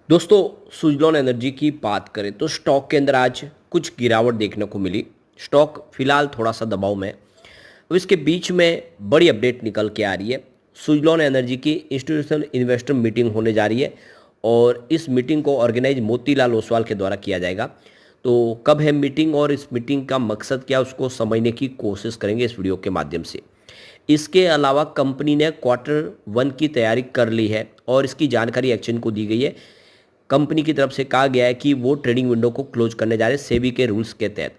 दोस्तों, सुज़लॉन एनर्जी की बात करें तो स्टॉक के अंदर आज कुछ गिरावट देखने को मिली। स्टॉक फिलहाल थोड़ा सा दबाव में। अब इसके बीच में बड़ी अपडेट निकल के आ रही है। सुज़लॉन एनर्जी की इंस्टीट्यूशनल इन्वेस्टर मीटिंग होने जा रही है और इस मीटिंग को ऑर्गेनाइज मोतीलाल ओसवाल के द्वारा किया जाएगा। तो कब है मीटिंग और इस मीटिंग का मकसद क्या, उसको समझने की कोशिश करेंगे इस वीडियो के माध्यम से। इसके अलावा कंपनी ने क्वार्टर वन की तैयारी कर ली है और इसकी जानकारी एक्सचेंज को दी गई है। कंपनी की तरफ से कहा गया है कि वो ट्रेडिंग विंडो को क्लोज करने जा रहे हैं सेबी के रूल्स के तहत।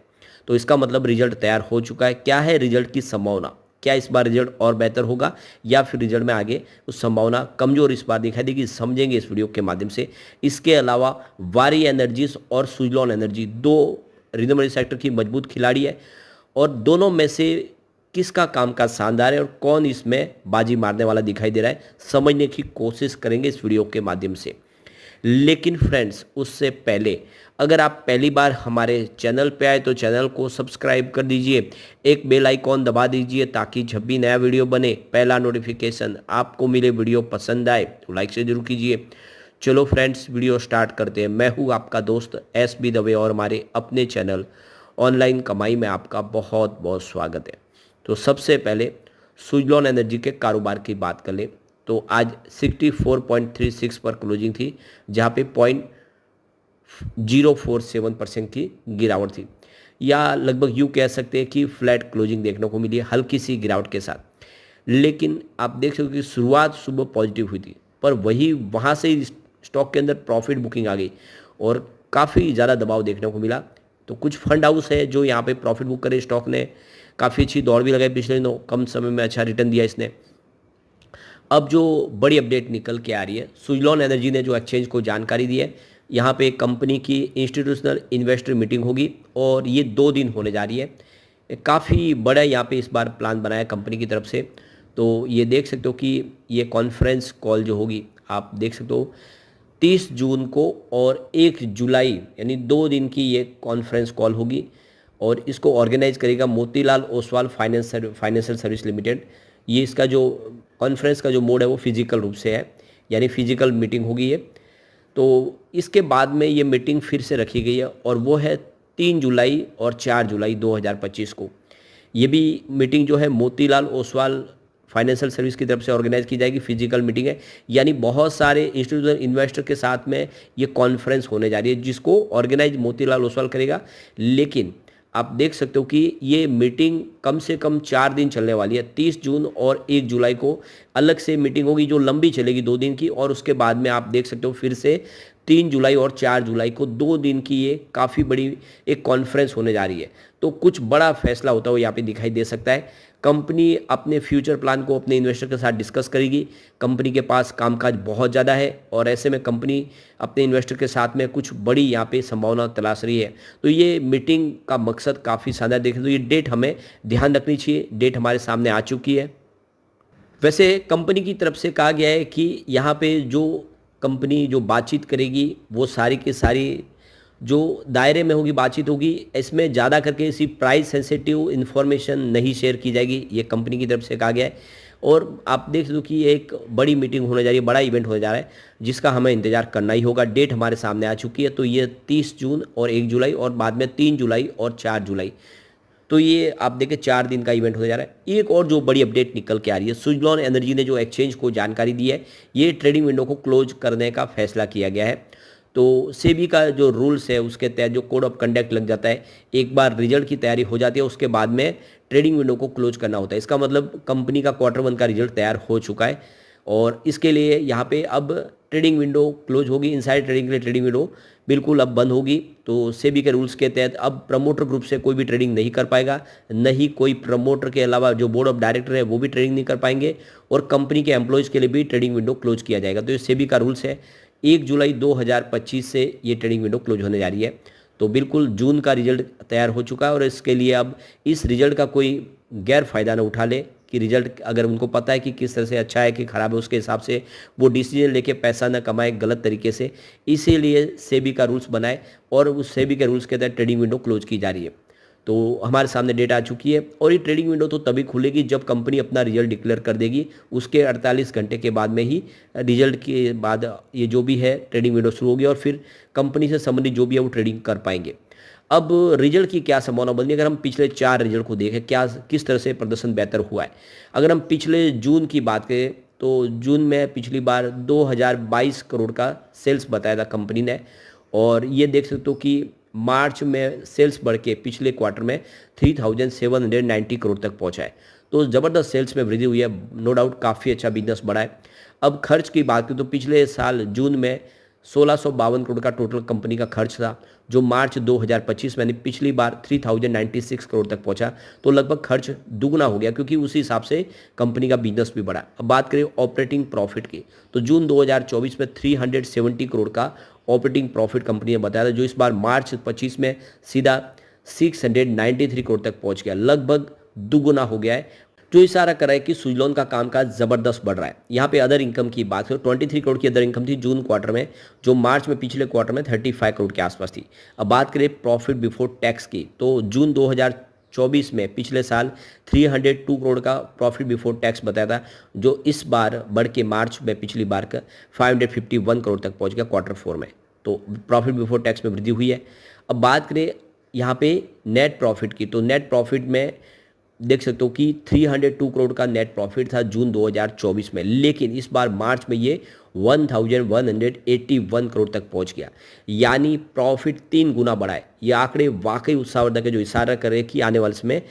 तो इसका मतलब रिजल्ट तैयार हो चुका है। क्या है रिजल्ट की संभावना, क्या इस बार रिजल्ट और बेहतर होगा या फिर रिजल्ट में आगे उस संभावना कमजोर इस बार दिखाई देगी, समझेंगे इस वीडियो के माध्यम से। इसके अलावा वारी एनर्जीज और सुजलॉन एनर्जी दो रिन्यूएबल सेक्टर की मजबूत खिलाड़ी है और दोनों में से किसका कामकाज शानदार है और कौन इसमें बाजी मारने वाला दिखाई दे रहा है, समझने की कोशिश करेंगे इस वीडियो के माध्यम से। लेकिन फ्रेंड्स, उससे पहले अगर आप पहली बार हमारे चैनल पे आए तो चैनल को सब्सक्राइब कर दीजिए, एक बेल आइकॉन दबा दीजिए ताकि जब भी नया वीडियो बने पहला नोटिफिकेशन आपको मिले। वीडियो पसंद आए तो लाइक से जरूर कीजिए। चलो फ्रेंड्स, वीडियो स्टार्ट करते हैं। मैं हूँ आपका दोस्त SB दवे और हमारे अपने चैनल ऑनलाइन कमाई में आपका बहुत बहुत स्वागत है। तो सबसे पहले सुजलॉन एनर्जी के कारोबार की बात कर लें तो आज 64.36 पर क्लोजिंग थी, जहाँ पे 0.047% की गिरावट थी, या लगभग यूँ कह सकते हैं कि फ्लैट क्लोजिंग देखने को मिली है हल्की सी गिरावट के साथ। लेकिन आप देख सकते हो कि शुरुआत सुबह पॉजिटिव हुई थी, पर वही वहाँ से ही स्टॉक के अंदर प्रॉफिट बुकिंग आ गई और काफ़ी ज़्यादा दबाव देखने को मिला। तो कुछ फंड हाउस है जो यहाँ पे प्रॉफिट बुक करे, स्टॉक ने काफ़ी अच्छी दौड़ भी लगाई, पिछले दिनों कम समय में अच्छा रिटर्न दिया इसने। अब जो बड़ी अपडेट निकल के आ रही है, सुजलॉन एनर्जी ने जो एक्सचेंज को जानकारी दी है, यहाँ पे कंपनी की इंस्टीट्यूशनल इन्वेस्टर मीटिंग होगी और ये 2 दिन होने जा रही है। काफ़ी बड़ा यहाँ पे इस बार प्लान बनाया कंपनी की तरफ से। तो ये देख सकते हो कि ये कॉन्फ्रेंस कॉल जो होगी, आप देख सकते हो 30 जून को और 1 जुलाई, यानी 2 दिन की ये कॉन्फ्रेंस कॉल होगी और इसको ऑर्गेनाइज करेगा Motilal Oswal financial service limited. ये इसका जो कॉन्फ्रेंस का जो मोड है वो फिजिकल रूप से है, यानी फिजिकल मीटिंग होगी ये। तो इसके बाद में ये मीटिंग फिर से रखी गई है और वो है 3 जुलाई और 4 जुलाई 2025 को। ये भी मीटिंग जो है मोतीलाल ओसवाल फाइनेंशियल सर्विस की तरफ से ऑर्गेनाइज की जाएगी, फिजिकल मीटिंग है, यानी बहुत सारे इंस्टीट्यूशनल इन्वेस्टर के साथ में ये कॉन्फ्रेंस होने जा रही है जिसको ऑर्गेनाइज मोतीलाल ओसवाल करेगा। लेकिन आप देख सकते हो कि ये मीटिंग कम से कम 4 दिन चलने वाली है। 30 जून और 1 जुलाई को अलग से मीटिंग होगी जो लंबी चलेगी 2 दिन की, और उसके बाद में आप देख सकते हो फिर से 3 जुलाई और 4 जुलाई को 2 दिन की ये काफ़ी बड़ी एक कॉन्फ्रेंस होने जा रही है। तो कुछ बड़ा फैसला होता हुआ यहाँ पे दिखाई दे सकता है। कंपनी अपने फ्यूचर प्लान को अपने इन्वेस्टर के साथ डिस्कस करेगी। कंपनी के पास कामकाज बहुत ज़्यादा है और ऐसे में कंपनी अपने इन्वेस्टर के साथ में कुछ बड़ी यहाँ पे संभावना तलाश रही है। तो ये मीटिंग का मकसद काफ़ी शानदार देखें तो ये डेट हमें ध्यान रखनी चाहिए। डेट हमारे सामने आ चुकी है। वैसे कंपनी की तरफ से कहा गया है कि यहाँ पे जो कंपनी जो बातचीत करेगी वो सारी की सारी जो दायरे में होगी बातचीत होगी, इसमें ज़्यादा करके इसी प्राइस सेंसिटिव इन्फॉर्मेशन नहीं शेयर की जाएगी, ये कंपनी की तरफ से कहा गया है। और आप देख लो कि ये एक बड़ी मीटिंग होने जा रही है, बड़ा इवेंट होने जा रहा है जिसका हमें इंतजार करना ही होगा। डेट हमारे सामने आ चुकी है। तो ये 30 जून और 1 जुलाई और बाद में 3 जुलाई और 4 जुलाई, तो ये आप देखें 4 दिन का इवेंट होने जा रहा है। एक और जो बड़ी अपडेट निकल के आ रही है, सुजलॉन एनर्जी ने जो एक्सचेंज को जानकारी दी है, ये ट्रेडिंग विंडो को क्लोज करने का फैसला किया गया है। तो सेबी का जो रूल्स है उसके तहत जो कोड ऑफ कंडक्ट लग जाता है, एक बार रिजल्ट की तैयारी हो जाती है उसके बाद में ट्रेडिंग विंडो को क्लोज करना होता है। इसका मतलब कंपनी का क्वार्टर वन का रिजल्ट तैयार हो चुका है और इसके लिए यहाँ पे अब ट्रेडिंग विंडो क्लोज होगी। इनसाइड ट्रेडिंग के लिए ट्रेडिंग विंडो बिल्कुल अब बंद होगी। तो सेबी के रूल्स के तहत अब प्रमोटर ग्रुप से कोई भी ट्रेडिंग नहीं कर पाएगा, नहीं कोई प्रमोटर के अलावा जो बोर्ड ऑफ डायरेक्टर है वो भी ट्रेडिंग नहीं कर पाएंगे और कंपनी के एम्प्लॉयज़ के लिए भी ट्रेडिंग विंडो क्लोज किया जाएगा। तो ये सेबी का रूल्स है। 1 जुलाई 2025 से ये ट्रेडिंग विंडो क्लोज होने जा रही है। तो बिल्कुल जून का रिजल्ट तैयार हो चुका है और इसके लिए अब इस रिजल्ट का कोई गैर फायदा ना उठा ले कि रिजल्ट अगर उनको पता है कि किस तरह से अच्छा है कि ख़राब है, उसके हिसाब से वो डिसीजन लेके पैसा ना कमाए गलत तरीके से। इसीलिए सेबी का रूल्स बनाए और उस सेबी के रूल्स के तहत ट्रेडिंग विंडो क्लोज की जा रही है। तो हमारे सामने डेटा आ चुकी है और ये ट्रेडिंग विंडो तो तभी खुलेगी जब कंपनी अपना रिजल्ट डिक्लेयर कर देगी। उसके 48 घंटे के बाद में ही रिजल्ट के बाद ये जो भी है ट्रेडिंग विंडो शुरू होगी और फिर कंपनी से संबंधित जो भी है वो ट्रेडिंग कर पाएंगे। अब रिजल्ट की क्या संभावना बनी, अगर हम पिछले 4 रिजल्ट को देखें क्या किस तरह से प्रदर्शन बेहतर हुआ है। अगर हम पिछले जून की बात करें तो जून में पिछली बार 2022 करोड़ का सेल्स बताया था कंपनी ने, और ये देख सकते हो कि मार्च में सेल्स बढ़ के पिछले क्वार्टर में 3790 करोड़ तक पहुंचा है। तो ज़बरदस्त सेल्स में वृद्धि हुई है, नो डाउट काफ़ी अच्छा बिजनेस बढ़ा है। अब खर्च की बात करें तो पिछले साल जून में 1652 करोड़ का टोटल कंपनी का खर्च था, जो मार्च 2025 में यानी पिछली बार 3096 करोड़ तक पहुंचा। तो लगभग खर्च दुगना हो गया क्योंकि उसी हिसाब से कंपनी का बिजनेस भी बढ़ा। अब बात करें ऑपरेटिंग प्रॉफिट की तो जून 2024 में 370 करोड़ का ऑपरेटिंग प्रॉफिट कंपनी ने बताया था, जो इस बार मार्च 25 में सीधा 693 करोड़ तक पहुंच गया, लगभग दुगुना हो गया है, जो इशारा कर रहा है कि सुजलॉन का कामकाज जबरदस्त बढ़ रहा है। यहाँ पे अदर इनकम की बात करें 23 करोड़ की अदर इनकम थी जून क्वार्टर में, जो मार्च में पिछले क्वार्टर में 35 करोड़ के आसपास थी। अब बात करें प्रॉफिट बिफोर टैक्स की तो जून 2024 में पिछले साल 302 करोड़ का प्रॉफिट बिफोर टैक्स बताया था, जो इस बार बढ़ के मार्च में पिछली बार का 551 करोड़ तक पहुँच गया क्वार्टर 4 में। तो प्रॉफिट बिफोर टैक्स में वृद्धि हुई है। अब बात करें यहाँ पे नेट प्रॉफिट की तो नेट प्रॉफिट में देख सकते हो कि 302 करोड़ का नेट प्रॉफिट था जून 2024 में, लेकिन इस बार मार्च में ये 1181 करोड़ तक पहुंच गया, यानी प्रॉफिट 3 गुना बढ़ा है। ये आंकड़े वाकई उत्साहवर्धक है, जो इशारा कर रहे हैं कि आने वाले समय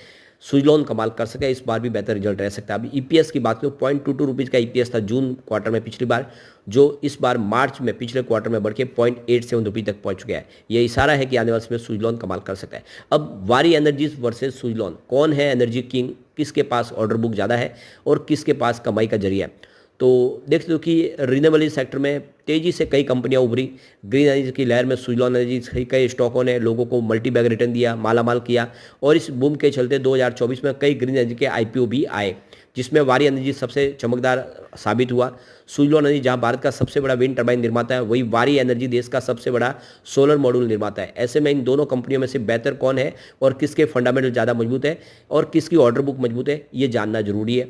सुजलॉन कमाल कर सके, इस बार भी बेहतर रिजल्ट रह सकता है। अभी ईपीएस की बात करें 0.22 रुपीज़ का ईपीएस था जून क्वार्टर में पिछली बार, जो इस बार मार्च में पिछले क्वार्टर में बढ़ के 0.87 रुपये तक पहुंच गया है। यह इशारा है कि आने वाले समय सुजलॉन कमाल कर सकता है। अब वारी एनर्जीज वर्सेस सुजलॉन, कौन है एनर्जी किंग, किसके पास ऑर्डर बुक ज़्यादा है और किसके पास कमाई का जरिया है। तो देख सकते हो कि रिन्यूएबल सेक्टर में तेजी से कई कंपनियां उभरी। ग्रीन एनर्जी की लहर में सुजलॉन एनर्जी कई स्टॉकों ने लोगों को मल्टी बैग रिटर्न दिया, मालामाल किया, और इस बूम के चलते 2024 में कई ग्रीन एनर्जी के आईपीओ भी आए, जिसमें वारी एनर्जी सबसे चमकदार साबित हुआ। सुजलॉन एनर्जी जहां भारत का सबसे बड़ा विंड टर्बाइन निर्माता है, वही वारी एनर्जी देश का सबसे बड़ा सोलर मॉड्यूल निर्माता है। ऐसे में इन दोनों कंपनियों में से बेहतर कौन है और किसके फंडामेंटल ज़्यादा मजबूत है और किसकी ऑर्डर बुक मजबूत है, ये जानना जरूरी है।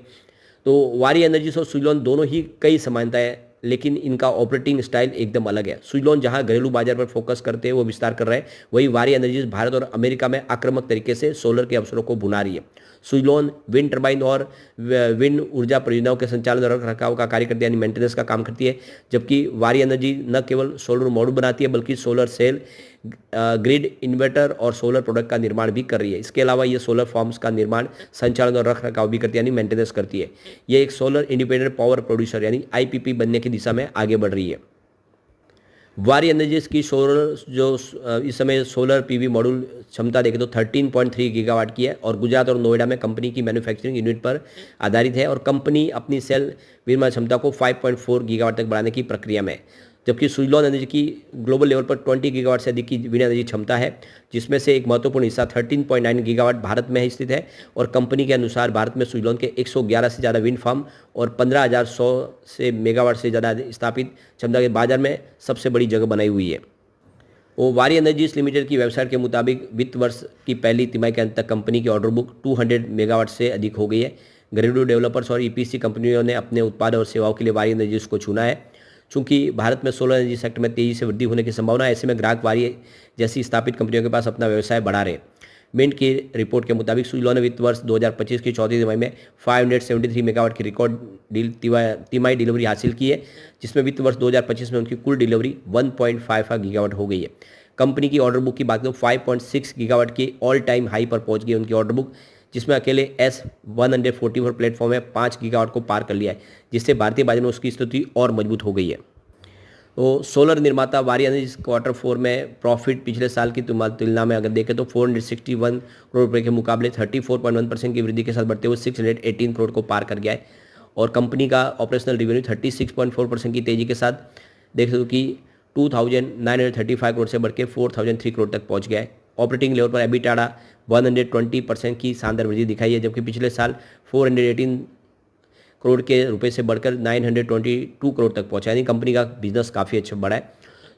तो वारी एनर्जीज और सुजलॉन दोनों ही कई समानताएं, लेकिन इनका ऑपरेटिंग स्टाइल एकदम अलग है। सुजलॉन जहां घरेलू बाजार पर फोकस करते हैं, वो विस्तार कर रहे हैं, वही वारी एनर्जीज भारत और अमेरिका में आक्रामक तरीके से सोलर के अवसरों को भुना रही है। सुजलॉन विंड टर्बाइन और विंड ऊर्जा परियोजनाओं के संचालन और रखरखाव का कार्य करती है, यानी मेंटेनेंस का काम करती है, जबकि वारी एनर्जी न केवल सोलर मॉड्यूल बनाती है बल्कि सोलर सेल, ग्रिड इन्वर्टर और सोलर प्रोडक्ट का निर्माण भी कर रही है। इसके अलावा ये सोलर फॉर्म्स का निर्माण, संचालन और रखरखाव भी करती है, यानी मेंटेनेंस करती है। ये एक सोलर इंडिपेंडेंट पावर प्रोड्यूसर यानी आईपीपी बनने की दिशा में आगे बढ़ रही है। वारी एनर्जीज की सोलर जो इस समय सोलर पीवी मॉड्यूल क्षमता देखें तो 13.3 गीगावाट की है और गुजरात और नोएडा में कंपनी की मैन्युफैक्चरिंग यूनिट पर आधारित है, और कंपनी अपनी सेल विनिर्माण क्षमता को 5.4 गीगावाट तक बढ़ाने की प्रक्रिया में है। जबकि सुजलॉन एनर्जी की ग्लोबल लेवल पर 20 गीगावाट से अधिक की विंड एनर्जी क्षमता है, जिसमें से एक महत्वपूर्ण हिस्सा 13.9 गीगावाट भारत में स्थित है, और कंपनी के अनुसार भारत में सुजलॉन के 111 से ज़्यादा विंड फार्म और 15,100 से मेगावाट से ज़्यादा स्थापित क्षमता के बाजार में सबसे बड़ी जगह बनाई हुई है। वो वारी एनर्जीज लिमिटेड की वेबसाइट के मुताबिक वित्त वर्ष की पहली तिमाही के अंत तक कंपनी की ऑर्डर बुक 200 मेगावाट से अधिक हो गई है। घरेलू डेवलपर्स और ईपीसी कंपनियों ने अपने उत्पाद और सेवाओं के लिए वारी एनर्जीज को चुना है। चूंकि भारत में सोलर एनर्जी सेक्टर में तेजी से वृद्धि होने की संभावना है, ऐसे में ग्राहक वारी जैसी स्थापित कंपनियों के पास अपना व्यवसाय बढ़ा रहे। मिंट की रिपोर्ट के मुताबिक सुजलॉन ने वित्त वर्ष 2025 की चौथी तिमाही में 573 मेगावाट की रिकॉर्ड तिमाही डिलीवरी हासिल की है, जिसमें वित्त वर्ष 2025 में उनकी कुल डिलीवरी 1.55 गीगावाट हो गई है। कंपनी की ऑर्डर बुक की बात करें तो 5.6 गीगावाट की ऑल टाइम हाई पर पहुंच गई उनकी ऑर्डर बुक, जिसमें अकेले S144 प्लेटफॉर्म में 5 गीगावाट को पार कर लिया है, जिससे भारतीय बाजार में उसकी स्थिति और मजबूत हो गई है। तो सोलर निर्माता वारी एनर्जी क्वार्टर 4 में प्रॉफिट पिछले साल की तुलना में अगर देखें तो 461 करोड़ रुपये के मुकाबले 34.1% की वृद्धि के साथ बढ़ते हुए 618 करोड़ को पार कर गया है, और कंपनी का ऑपरेशनल रेवेन्यू 36.4% की तेजी के साथ देख सकते हो कि 2,935 करोड़ से बढ़ के 4,003 करोड़ तक पहुंच गया है। ऑपरेटिंग लेवल पर एबिटाडा 120% की शानदार वृद्धि दिखाई है, जबकि पिछले साल 418 करोड़ के रुपए से बढ़कर 922 करोड़ तक पहुंचा, यानी कंपनी का बिजनेस काफ़ी अच्छा बढ़ा है।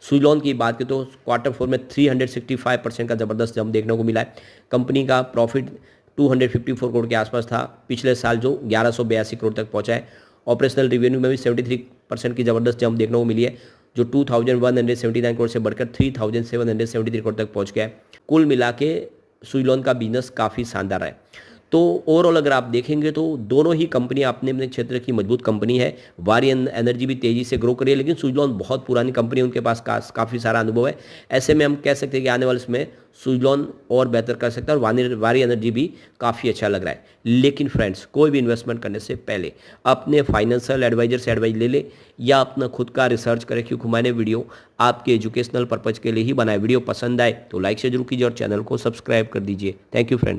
सुइलॉन की बात करें तो Q4 में 365% का ज़बरदस्त जंप देखने को मिला है। कंपनी का प्रॉफिट 254 करोड़ के आसपास था पिछले साल, जो 1182 करोड़ तक पहुंचा है। ऑपरेशनल रिवेन्यू में भी 73% की ज़बरदस्त जंप देखने को मिली है, जो 2179 करोड़ से बढ़कर 3773 करोड़ तक पहुंच गया है। कुल मिला के सुइलॉन का बिजनेस काफ़ी शानदार है। तो ओवरऑल अगर आप देखेंगे तो दोनों ही कंपनी अपने अपने क्षेत्र की मजबूत कंपनी है। वारी एनर्जी भी तेज़ी से ग्रो कर रही है, लेकिन सुइलॉन बहुत पुरानी कंपनी है, उनके पास काफ़ी सारा अनुभव है। ऐसे में हम कह सकते हैं कि आने वाले समय सुइलॉन और बेहतर कर सकता है और वारी एनर्जी भी काफ़ी अच्छा लग रहा है। लेकिन फ्रेंड्स, कोई भी इन्वेस्टमेंट करने से पहले अपने फाइनेंशियल एडवाइजर से एडवाइस ले ले या अपना खुद का रिसर्च करें, क्योंकि मैंने वीडियो आपके एजुकेशनल पर्पज़ के लिए ही बनाए। वीडियो पसंद आए तो लाइक से जरूर कीजिए और चैनल को सब्सक्राइब कर दीजिए। Thank you friends.